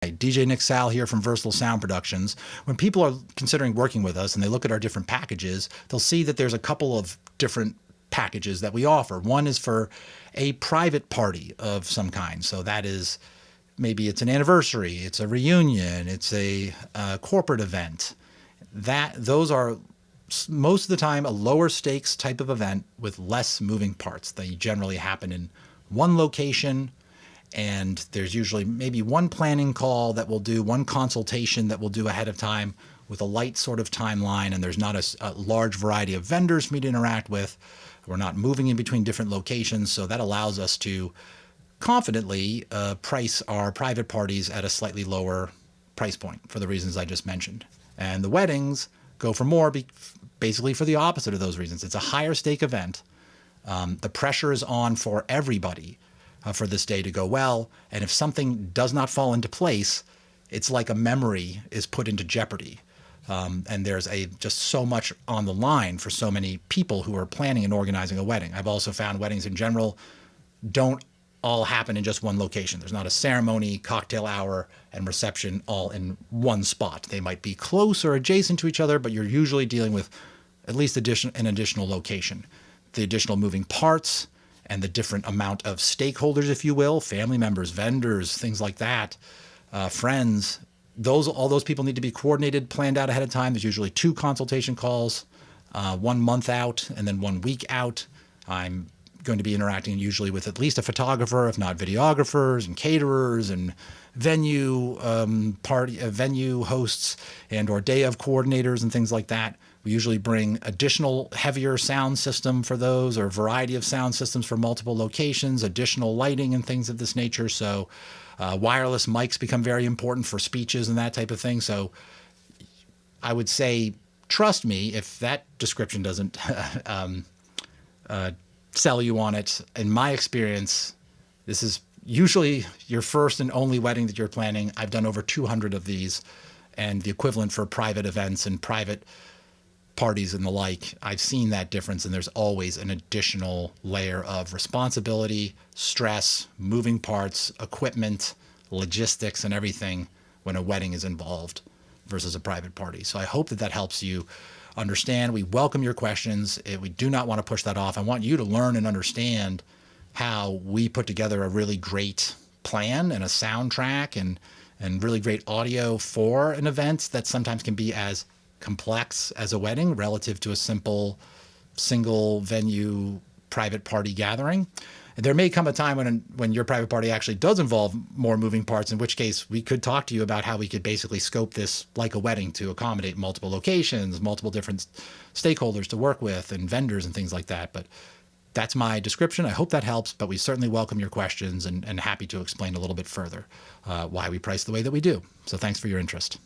DJ Nick Sal here from Versatile Sound Productions. When people are considering working with us and they look at our different packages, they'll see that there's a couple of different packages that we offer. One is for a private party of some kind. So that is, maybe it's an anniversary, it's a reunion, it's a corporate event. Those are most of the time a lower stakes type of event with less moving parts. They generally happen in one location, and there's usually maybe one planning call that we'll do, one consultation that we'll do ahead of time with a light sort of timeline, and there's not a large variety of vendors for me to interact with. We're not moving in between different locations, so that allows us to confidently price our private parties at a slightly lower price point for the reasons I just mentioned. And the weddings go for more, basically for the opposite of those reasons. It's a higher stake event. The pressure is on for everybody for this day to go well. And if something does not fall into place, it's like a memory is put into jeopardy. And there's just so much on the line for so many people who are planning and organizing a wedding. I've also found weddings in general don't all happen in just one location. There's not a ceremony, cocktail hour, and reception all in one spot. They might be close or adjacent to each other, but you're usually dealing with at least an additional location. The additional moving parts and the different amount of stakeholders, if you will, family members, vendors, things like that, friends, all those people need to be coordinated, planned out ahead of time. There's usually 2 consultation calls, 1 month out and then 1 week out. I'm going to be interacting usually with at least a photographer, if not videographers and caterers and venue hosts or day of coordinators and things like that. We usually bring additional heavier sound system for those, or a variety of sound systems for multiple locations, additional lighting and things of this nature. So wireless mics become very important for speeches and that type of thing. So I would say, trust me, if that description doesn't sell you on it, in my experience, this is usually your first and only wedding that you're planning. I've done over 200 of these, and the equivalent for private events and private parties and the like. I've seen that difference, and there's always an additional layer of responsibility, stress, moving parts, equipment, logistics, and everything when a wedding is involved versus a private party. So I hope that helps you understand. We welcome your questions. We do not want to push that off. I want you to learn and understand how we put together a really great plan and a soundtrack and really great audio for an event that sometimes can be as complex as a wedding relative to a simple single venue private party gathering. There may come a time when your private party actually does involve more moving parts, in which case we could talk to you about how we could basically scope this like a wedding to accommodate multiple locations, multiple different stakeholders to work with, and vendors and things like that. But that's my description. I hope that helps, but we certainly welcome your questions and happy to explain a little bit further why we price the way that we do. So thanks for your interest.